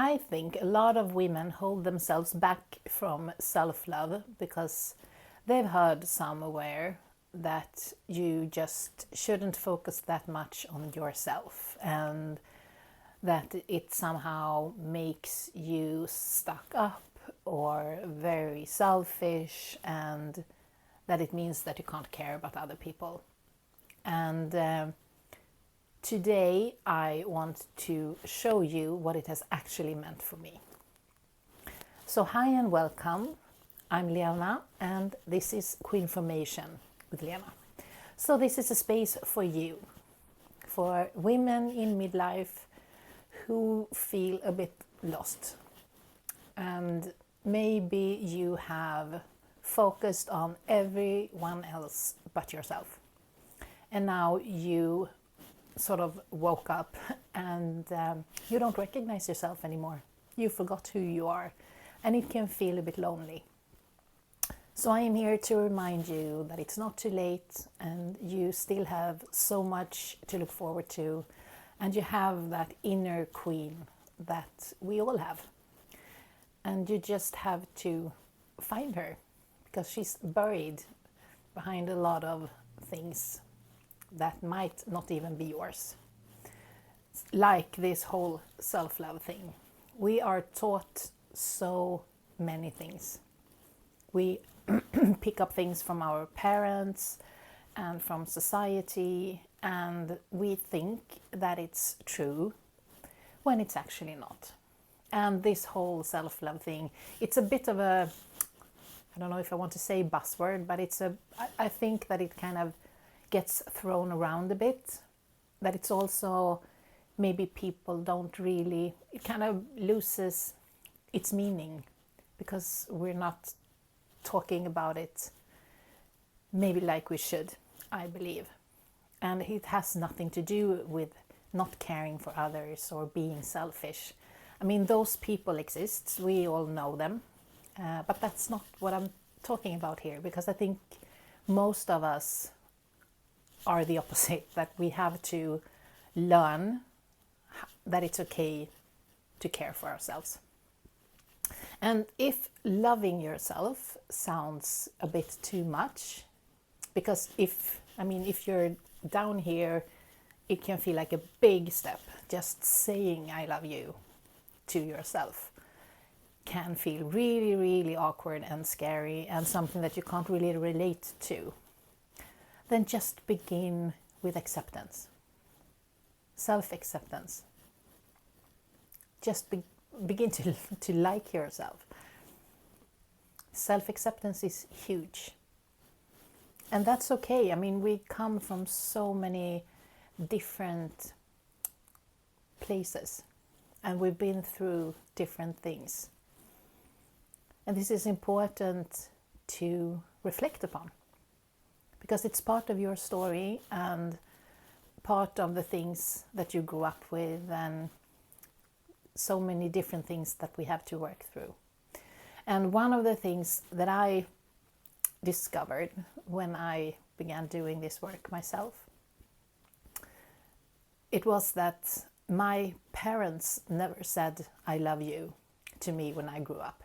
I think a lot of women hold themselves back from self-love because they've heard somewhere that you just shouldn't focus that much on yourself, and that it somehow makes you stuck up or very selfish, and that it means that you can't care about other people. And today I want to show you what it has actually meant for me. So hi and welcome. I'm Lena and this is Queenformation with Lena. So this is a space for you, for women in midlife who feel a bit lost. And maybe you have focused on everyone else but yourself. And now you sort of woke up and you don't recognize yourself anymore. You forgot who you are, and it can feel a bit lonely. So I am here to remind you that it's not too late and you still have so much to look forward to, and you have that inner queen that we all have. And you just have to find her because she's buried behind a lot of things that might not even be yours. Like this whole self-love thing. We are taught so many things. We pick up things from our parents and from society, and we think that it's true when it's actually not. And this whole self-love thing, it's a bit of a, I don't know if I want to say buzzword, but I think that it kind of gets thrown around a bit, that it's also maybe people don't really, it kind of loses its meaning because we're not talking about it maybe like we should, I believe. And it has nothing to do with not caring for others or being selfish. I mean, those people exist, we all know them, but that's not what I'm talking about here, because I think most of us are the opposite, that we have to learn that it's okay to care for ourselves. And if loving yourself sounds a bit too much, because if you're down here, it can feel like a big step. Just saying I love you to yourself can feel really, really awkward and scary and something that you can't really relate to. Then just begin with acceptance. Self-acceptance. Just begin to like yourself. Self-acceptance is huge. And that's okay. I mean, we come from so many different places and we've been through different things. And this is important to reflect upon, because it's part of your story and part of the things that you grew up with, and so many different things that we have to work through. And one of the things that I discovered when I began doing this work myself, it was that my parents never said I love you to me when I grew up.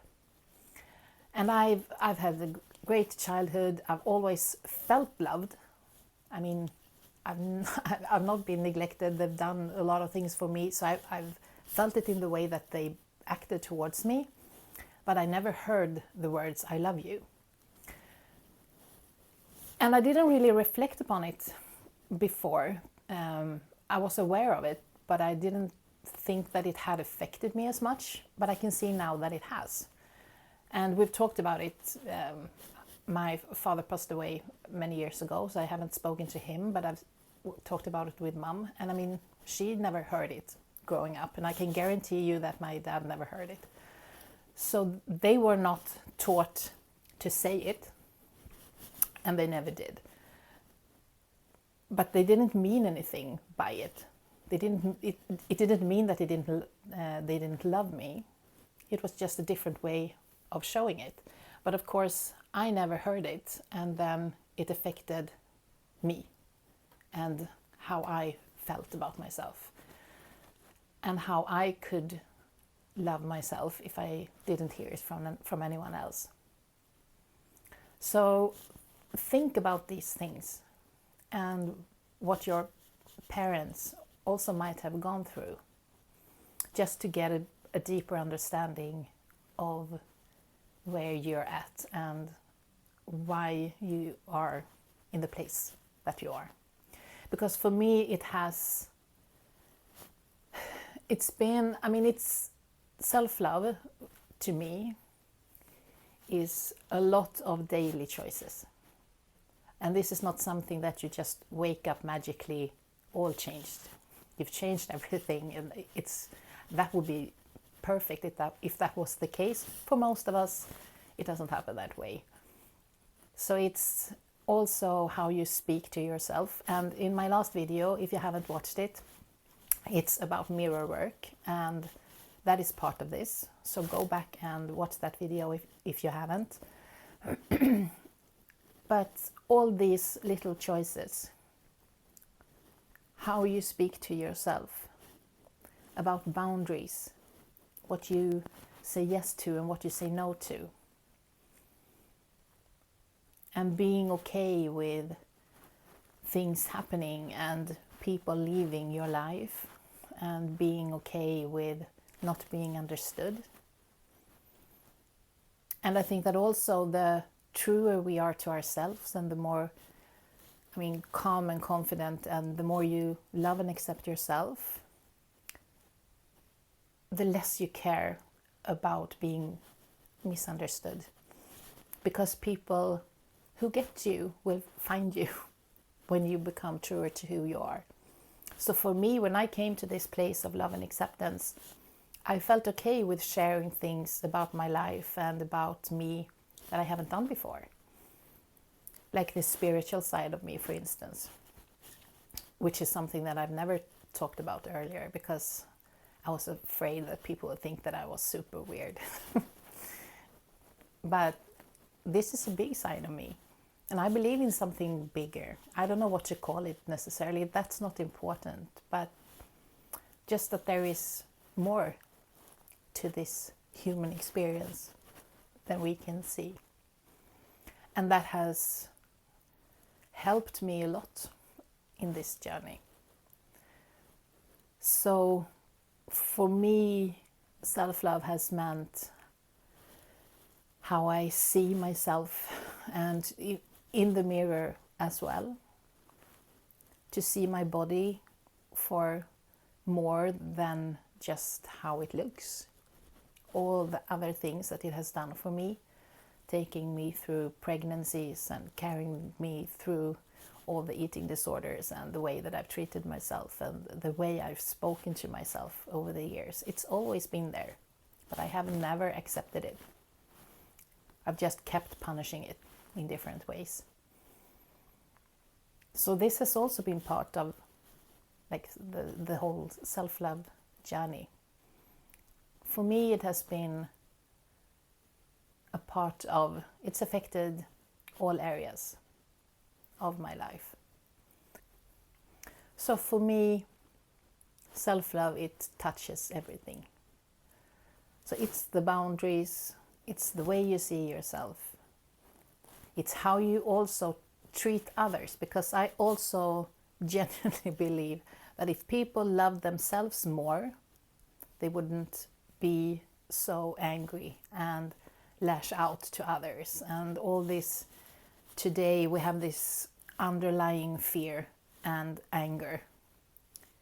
And I've had a great childhood. I've always felt loved. I mean, I've not been neglected. They've done a lot of things for me, so I've felt it in the way that they acted towards me, but I never heard the words I love you. And I didn't really reflect upon it before. I was aware of it, but I didn't think that it had affected me as much, but I can see now that it has. And we've talked about it. My father passed away many years ago, so I haven't spoken to him, but I've talked about it with Mum. And I mean, she never heard it growing up, and I can guarantee you that my dad never heard it. So they were not taught to say it, and they never did. But they didn't mean anything by it. It didn't mean that they didn't love me. It was just a different way of showing it. But of course, I never heard it, and then it affected me and how I felt about myself and how I could love myself if I didn't hear it from anyone else. So think about these things and what your parents also might have gone through, just to get a deeper understanding of where you're at and why you are in the place that you are. Because for me it's self-love to me is a lot of daily choices. And this is not something that you just wake up magically all changed. You've changed everything, and that would be perfect if that was the case. For most of us, it doesn't happen that way. So it's also how you speak to yourself. And in my last video, if you haven't watched it, it's about mirror work, and that is part of this. So go back and watch that video if you haven't. But all these little choices, how you speak to yourself, about boundaries, what you say yes to and what you say no to, and being okay with things happening and people leaving your life, and being okay with not being understood. And I think that also the truer we are to ourselves, and the more calm and confident, and the more you love and accept yourself, the less you care about being misunderstood. Because people who get you will find you when you become truer to who you are. So for me, when I came to this place of love and acceptance, I felt okay with sharing things about my life and about me that I haven't done before. Like the spiritual side of me, for instance, which is something that I've never talked about earlier because I was afraid that people would think that I was super weird. But this is a big side of me. And I believe in something bigger. I don't know what to call it necessarily. That's not important. But just that there is more to this human experience than we can see. And that has helped me a lot in this journey. So for me, self-love has meant how I see myself, and in the mirror as well, to see my body for more than just how it looks. All the other things that it has done for me, taking me through pregnancies and carrying me through all the eating disorders and the way that I've treated myself and the way I've spoken to myself over the years. It's always been there, but I have never accepted it. I've just kept punishing it in different ways. So this has also been part of the whole self-love journey. For me, it has been a part of, it's affected all areas of my life. So for me, self-love, it touches everything. So it's the boundaries, it's the way you see yourself. It's how you also treat others, because I also genuinely believe that if people love themselves more, they wouldn't be so angry and lash out to others. And all this, today we have this underlying fear and anger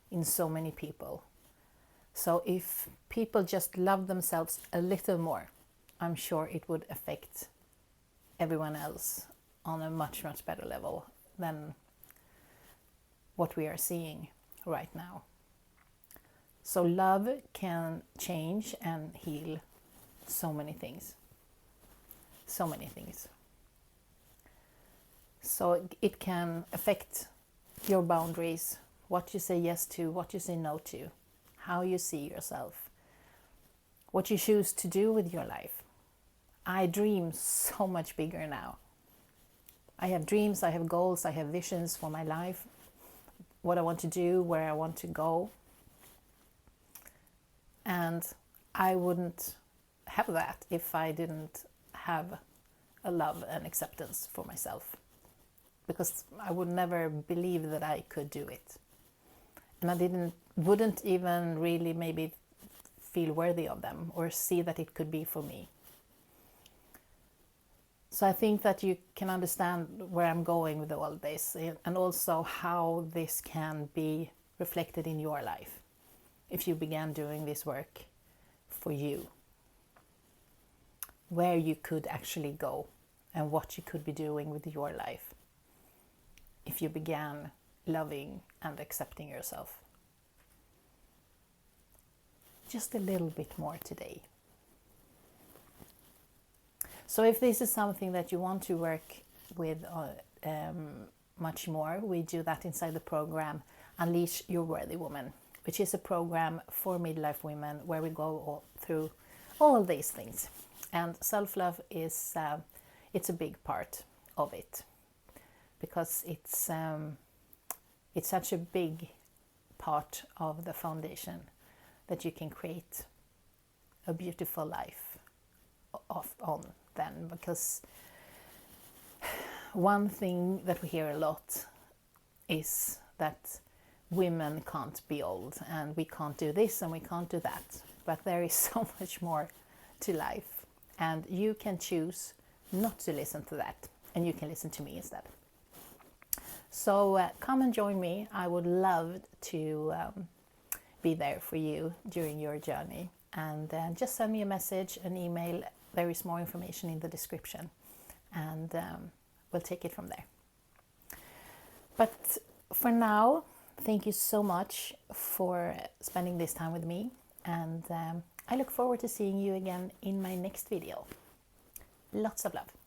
in so many people. So if people just love themselves a little more, I'm sure it would affect everyone else on a much, much better level than what we are seeing right now. So love can change and heal so many things. So many things. So it can affect your boundaries, what you say yes to, what you say no to, how you see yourself, what you choose to do with your life. I dream so much bigger now. I have dreams, I have goals, I have visions for my life, what I want to do, where I want to go. And I wouldn't have that if I didn't have a love and acceptance for myself, because I would never believe that I could do it, and I wouldn't even really maybe feel worthy of them or see that it could be for me. So I think that you can understand where I'm going with all this, and also how this can be reflected in your life if you began doing this work for you, where you could actually go and what you could be doing with your life if you began loving and accepting yourself just a little bit more today. So if this is something that you want to work with much more, we do that inside the program Unleash Your Worthy Woman, which is a program for midlife women where we go through all these things. And self-love is it's a big part of it, because it's such a big part of the foundation that you can create a beautiful life on then. Because one thing that we hear a lot is that women can't be old, and we can't do this and we can't do that. But there is so much more to life, and you can choose not to listen to that, and you can listen to me instead. So come and join me. I would love to be there for you during your journey, and just send me a message, an email. There is more information in the description, and we'll take it from there. But for now, thank you so much for spending this time with me, and I look forward to seeing you again in my next video. Lots of love.